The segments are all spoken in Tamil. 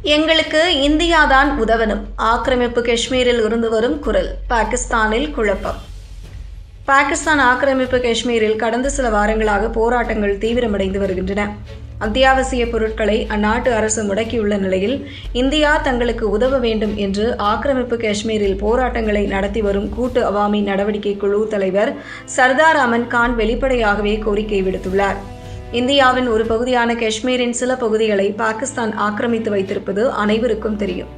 எங்களுக்கு இந்தியாதான் உதவணும். ஆக்கிரமிப்பு காஷ்மீரில் இருந்து வரும் குரல். பாகிஸ்தானில் குழப்பம். பாகிஸ்தான் ஆக்கிரமிப்பு காஷ்மீரில் கடந்த சில வாரங்களாக போராட்டங்கள் தீவிரமடைந்து வருகின்றன. அத்தியாவசிய பொருட்களை அந்நாட்டு அரசு முடக்கியுள்ள நிலையில் இந்தியா தங்களுக்கு உதவ வேண்டும் என்று ஆக்கிரமிப்பு காஷ்மீரில் போராட்டங்களை நடத்தி வரும் கூட்டு அவாமி நடவடிக்கை குழு தலைவர் சர்தார் அமன் கான் வெளிப்படையாகவே கோரிக்கை விடுத்துள்ளார். இந்தியாவின் ஒரு பகுதியான காஷ்மீரின் சில பகுதிகளை பாகிஸ்தான் ஆக்கிரமித்து வைத்திருப்பது அனைவருக்கும் தெரியும்.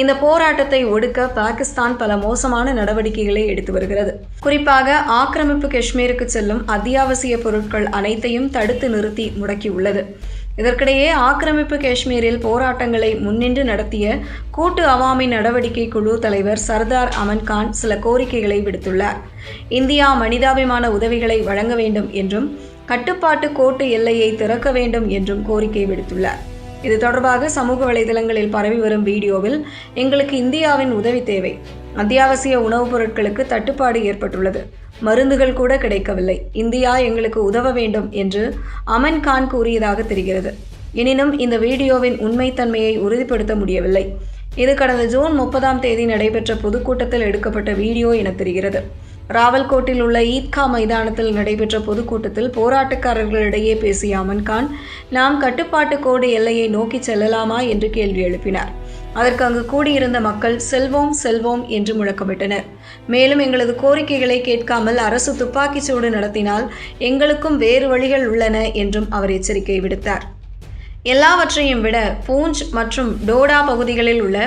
இந்த போராட்டத்தை ஒடுக்க பாகிஸ்தான் பல மோசமான நடவடிக்கைகளை எடுத்து வருகிறது. குறிப்பாக ஆக்கிரமிப்பு காஷ்மீருக்கு செல்லும் அத்தியாவசிய பொருட்கள் அனைத்தையும் தடுத்து நிறுத்தி முடக்கியுள்ளது. இதற்கிடையே ஆக்கிரமிப்பு காஷ்மீரில் போராட்டங்களை முன்னின்று நடத்திய கூட்டு அவாமி நடவடிக்கை குழு தலைவர் சர்தார் அமன் கான் சில கோரிக்கைகளை விடுத்துள்ளார். இந்தியா மனிதாபிமான உதவிகளை வழங்க வேண்டும் என்றும் கட்டுப்பாட்டு கோட்டு எல்லையை திறக்க வேண்டும் என்றும் கோரிக்கை விடுத்துள்ளார். இது தொடர்பாக சமூக வலைதளங்களில் பரவி வரும் வீடியோவில், எங்களுக்கு இந்தியாவின் உதவி தேவை, அத்தியாவசிய உணவுப் பொருட்களுக்கு தட்டுப்பாடு ஏற்பட்டுள்ளது, மருந்துகள் கூட கிடைக்கவில்லை, இந்தியா எங்களுக்கு உதவ வேண்டும் என்று அமன் கான் கூறியதாக தெரிகிறது. எனினும் இந்த வீடியோவின் உண்மைத்தன்மையை உறுதிப்படுத்த முடியவில்லை. இது கடந்த ஜூன் 30 நடைபெற்ற பொதுக்கூட்டத்தில் எடுக்கப்பட்ட வீடியோ என தெரிகிறது. ராவல்கோட்டில் உள்ள ஈத்கா மைதானத்தில் நடைபெற்ற பொதுக்கூட்டத்தில் போராட்டக்காரர்களிடையே பேசிய அமன் கான், நாம் கட்டுப்பாட்டு கோடு எல்லையை நோக்கி செல்லலாமா என்று கேள்வி எழுப்பினார். அதற்கு அங்கு கூடியிருந்த மக்கள் செல்வோம் செல்வோம் என்று முழக்கமிட்டனர். மேலும் எங்களது கோரிக்கைகளை கேட்காமல் அரசு துப்பாக்கிச் சூடு நடத்தினால் எங்களுக்கும் வேறு வழிகள் உள்ளன என்றும் அவர் எச்சரிக்கை விடுத்தார். எல்லாவற்றையும் விட பூஞ்ச் மற்றும் டோடா பகுதிகளில் உள்ள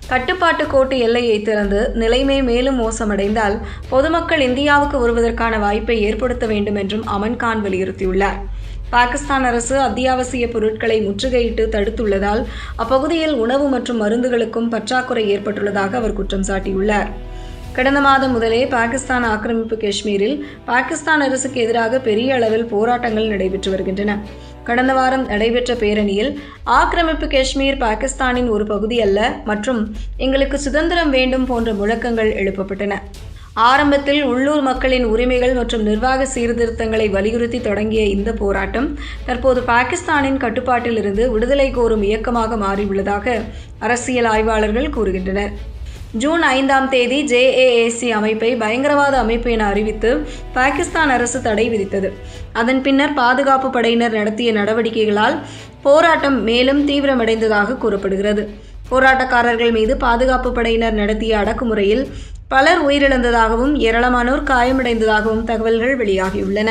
கட்டுப்பாட்டு கோட்டு எல்லையை திறந்து நிலைமை மேலும் மோசமடைந்தால் பொதுமக்கள் இந்தியாவுக்கு வருவதற்கான வாய்ப்பை ஏற்படுத்த வேண்டும் என்றும் அமன் கான் வலியுறுத்தியுள்ளார். பாகிஸ்தான் அரசு அத்தியாவசிய பொருட்களை முற்றுகையிட்டு தடுத்துள்ளதால் அப்பகுதியில் உணவு மற்றும் மருந்துகளுக்கும் பற்றாக்குறை ஏற்பட்டுள்ளதாக அவர் குற்றம் சாட்டியுள்ளார். கடந்த மாதம் முதலே பாகிஸ்தான் ஆக்கிரமிப்பு காஷ்மீரில் பாகிஸ்தான் அரசுக்கு எதிராக பெரிய அளவில் போராட்டங்கள் நடைபெற்று வருகின்றன. கடந்த வாரம் நடைபெற்ற பேரணியில் ஆக்கிரமிப்பு காஷ்மீர் பாகிஸ்தானின் ஒரு பகுதி அல்ல மற்றும் எங்களுக்கு சுதந்திரம் வேண்டும் போன்ற முழக்கங்கள் எழுப்பப்பட்டன. ஆரம்பத்தில் உள்ளூர் மக்களின் உரிமைகள் மற்றும் நிர்வாக சீர்திருத்தங்களை வலியுறுத்தி தொடங்கிய இந்த போராட்டம் தற்போது பாகிஸ்தானின் கட்டுப்பாட்டில் இருந்து விடுதலை கோரும் இயக்கமாக மாறியுள்ளதாக அரசியல் ஆய்வாளர்கள் கூறுகின்றனர். ஜூன் 5 JAAC அமைப்பை பயங்கரவாத அமைப்பு என அறிவித்து பாகிஸ்தான் அரசு தடை விதித்தது. அதன் பின்னர் பாதுகாப்பு படையினர் நடத்திய நடவடிக்கைகளால் போராட்டம் மேலும் தீவிரமடைந்ததாக கூறப்படுகிறது. போராட்டக்காரர்கள் மீது பாதுகாப்பு படையினர் நடத்திய அடக்குமுறையில் பலர் உயிரிழந்ததாகவும் ஏராளமானோர் காயமடைந்ததாகவும் தகவல்கள் வெளியாகியுள்ளன.